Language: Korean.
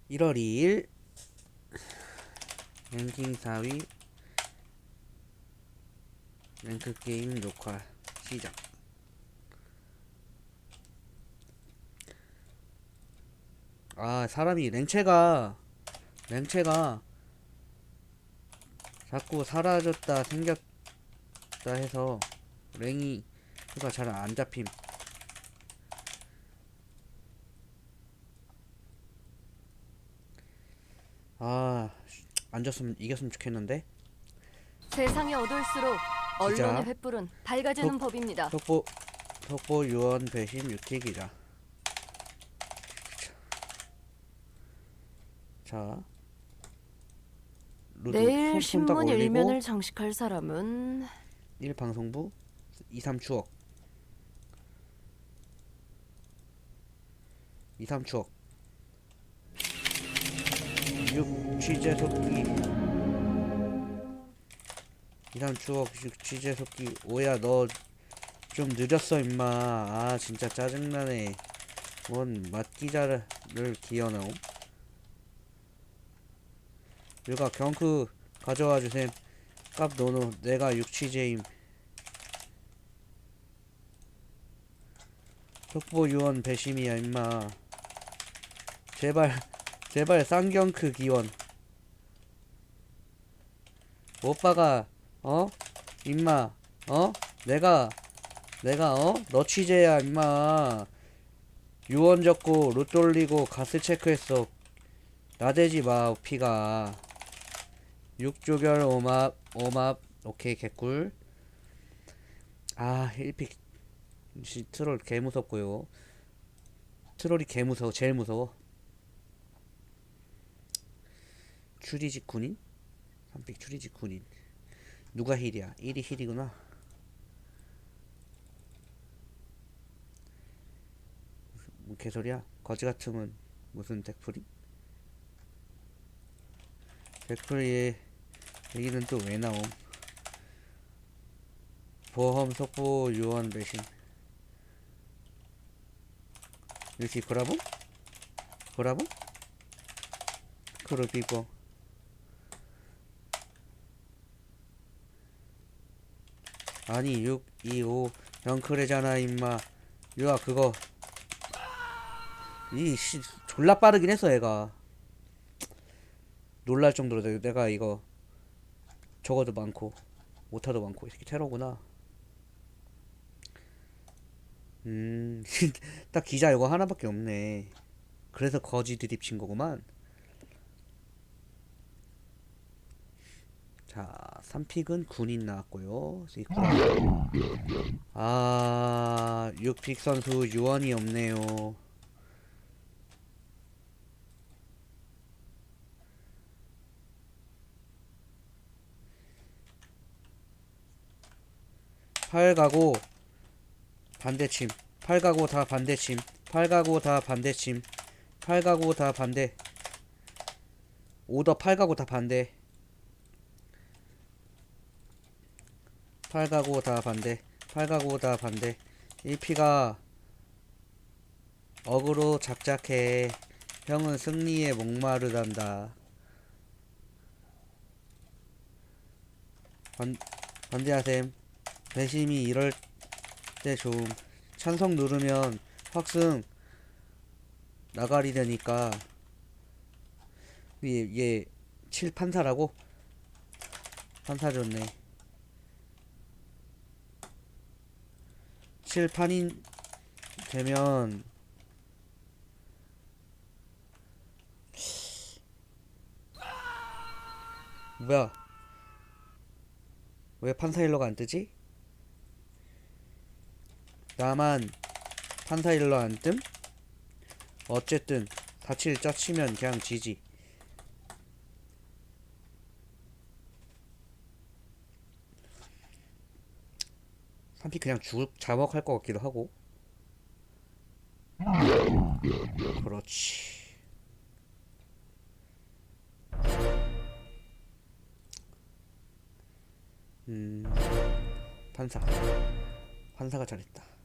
1월 2일 랭킹 4위 랭크 게임 녹화 시작. 아, 사람이 랭체가 자꾸 사라졌다 생겼다 해서 랭이 가 잘 안 잡힘. 아, 안 졌으면 이겼으면 좋겠는데. 세상이 어두울수록 기자 언론의 횃불은 밝아지는 법입니다. 속보 유언 배심 유티 기자. 자, 루드 내일 손 딱 신문 올리고 일면을 장식할 사람은 1 방송부 2, 3 추억 2, 3 추억 6 취재 속기 2, 3 추억 6 취재 속기. 오야 너 좀 늦었어 임마. 아 진짜 짜증나네. 뭔 맛기자를 기어나옴. 일가 경크 가져와 주셈. 깝 노노 내가 6 취재임. 속보 유언 배심이야 임마. 제발 쌍경크 기원. 오빠가 임마 내가 너 취재야 임마. 유언 적고 롯 돌리고 가스 체크했어. 나대지 마 피가. 6조결 오맙 오케이 개꿀. 아 1픽 트롤 개무섭고요. 트롤이 개무서워. 제일 무서워. 추리직 군인? 3픽 추리직 군인. 누가 힐이야? 1이 힐이구나. 뭐 개소리야? 거지같으면 무슨 덱풀이? 덱풀이 얘기는 또 왜 나옴? 보험 속보 요원 배신. 역시 브라보? 그룹이고. 아니 6, 2, 5 영크레잖아 임마. 유아 그거 이씨 졸라 빠르긴 했어 얘가. 놀랄 정도로 내가 이거 적어도 많고 오타도 많고. 이 새끼 테러구나. 딱 기자 이거 하나밖에 없네. 그래서 거지 드립 친 거구만. 자 3픽은 군인 나왔고요. 아 6픽 선수 유언이 없네요. 팔가고 반대침. 팔가고 다 반대침. 팔가고 다 반대침. 팔가고 다 반대. 오더 팔가고 다 반대. 팔가고 다 반대. 팔가고 다 반대. 1피가 어그로 작작해. 형은 승리에 목마르단다. 반대하셈. 배심이 이럴 때 좋음. 찬성 누르면 확승 나가리 되니까. 얘 7 판사라고? 판사 좋네. 7 판인 되면 뭐야? 왜 판사일러가 안 뜨지? 나만 판사일러 안 뜸? 어쨌든 다칠 짜치면 그냥 지지. 3피 그냥 자먹할 것 같기도 하고. 그렇지. 판사. 판사가 잘했다.